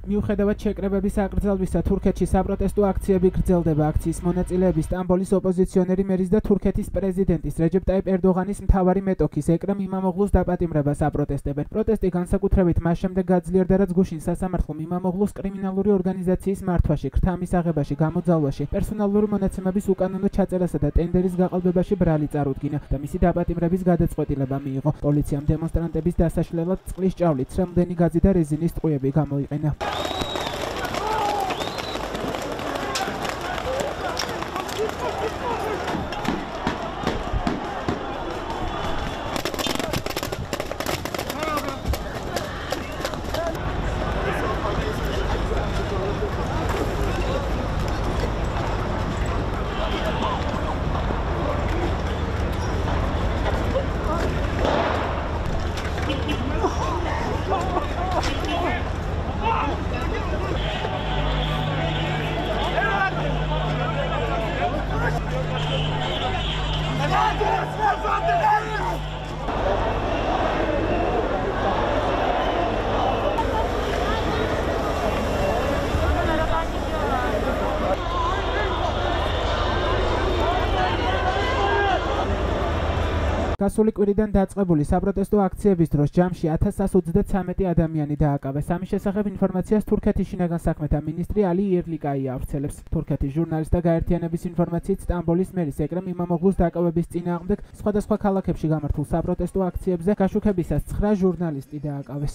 მიუხედავად შეკრებების აკრძალვისა, თურქეთში საპროტესტო აქციები გრძელდება. აქციის მონაწილეები სტამბოლის ოპოზიციონერი მერის და თურქეთის პრეზიდენტის რეჯეპ ტაიპ ერდოღანის მთავარი მეტოქის ეკრემ იმამოღლუს დაპატიმრებას აპროტესტებენ. პროტესტი განსაკუთრებით მას შემდეგ გაძლიერდა, რაც გუშინ სასამართლომ იმამოღლუს კრიმინალური ორგანიზაციის მართვაში, ქრთა მისაღებაში, გამოძალვაში, პერსონალური მონაცემების უკანონო ჩაწერასა და ტენდერის გაყალბებაში ბრალი წარუდგინა და მისი დაპატიმრების გადაწყვეტილება მიიღო. პოლიციამ დემონსტრანტების დასაშლელად წყლის ჭავლით, სრემლდენი გაზი და რეზინის ტყუები გამოიყენა. გასული კვირიდან დაწყებული საპროტესტო აქციების დროს ჯამში 1123 ადამიანი დააკავეს. ამის შესახებ ინფორმაციას თურქეთის შინაგან საქმეთა მინისტრი ალი იერლიკაი ავრცელებს. თურქეთის ჟურნალისტთა გაერთიანების ინფორმაციით სტამბოლის მერის ეკრემ იმამოღლუს დაკავების წინააღმდეგ სხვადასხვა ქალაქებში გამართულ საპროტესტო აქციებზე გაშუქებისას 9 ჟურნალისტი დააკავეს.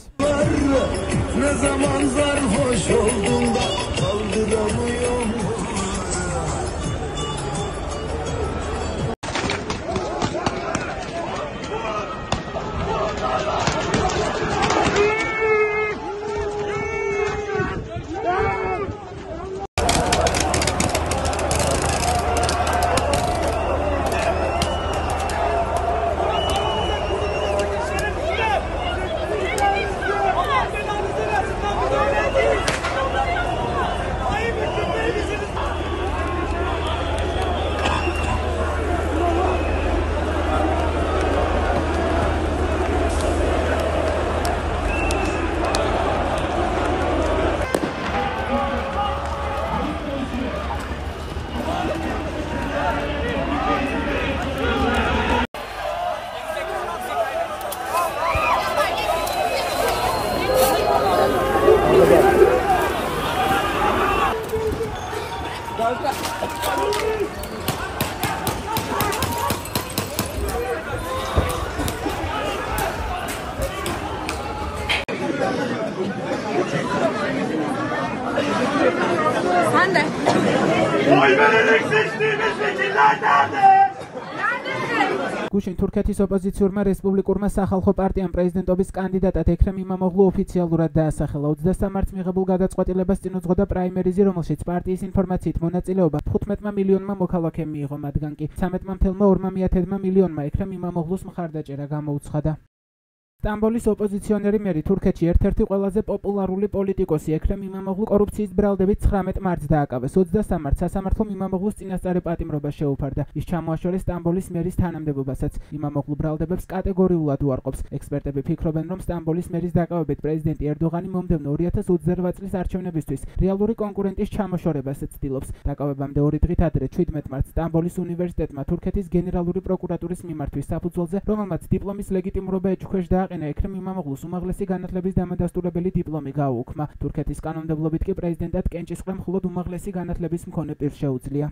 გუშინ თურქეთის ოპოზიციურმა რესპუბლიკურმა სახალხო პარტიამ პრეზიდენტობის კანდიდატად ექრემ იმამოღლუ ოფიციალურად დაასახელა. 23 მარტს მიღებულ გადაწყვეტილებას წინ უძღოდა პრაიმერიზი, რომელშიც პარტიის ინფორმაციით მონაწილეობა 15 მილიონმა მოქალაქემ მიიღო, მათგან კი 13,2 მილიონმა ექრემ იმამოღლუს მხარდაჭერა გამოუცხადა. სტამბოლის ოპოზიციონერი მერი თურქეთში ერთ-ერთი ყველაზე პოპულარული პოლიტიკოსი ექრემ იმამოღლუ კორუფციის ბრალდებით 19 მარტს დააკავეს. 23 მარტს სასამართლომ იმამოღლუს წინასწარი პატიმრობა შეუფარდა. ის ჩამოაშორეს სტამბოლის მერის თანამდებობასაც. იმამოღლუ ბრალდებებს კატეგორიულად უარყოფს. ექსპერტები ფიქრობენ, რომ სტამბოლის მერის დაკავებით პრეზიდენტი ერდოღანი მომდევნო 2028 წლის არჩევნებისთვის რეალური კონკურენტის ჩამოშორებას ცდილობს. დაკავებამდე 2 დღით ადრე 17 მარტს სტამბოლის უნივერსიტეტმა თურქეთის გენერალური პროკურატურის მიმართვის საფუძველზე, რომელმაც დიპლომის ლეგიტიმურობა ეჭქვეშ ექრემ იმამოღლუს უმაღლესი განათლების დამადასტურებელი დიპლომი გააუქმა. თურქეთის კანონმდებლობით კი პრეზიდენტად კენჭისყრა მხოლოდ უმაღლესი განათლების მქონე პირს შეუძლია.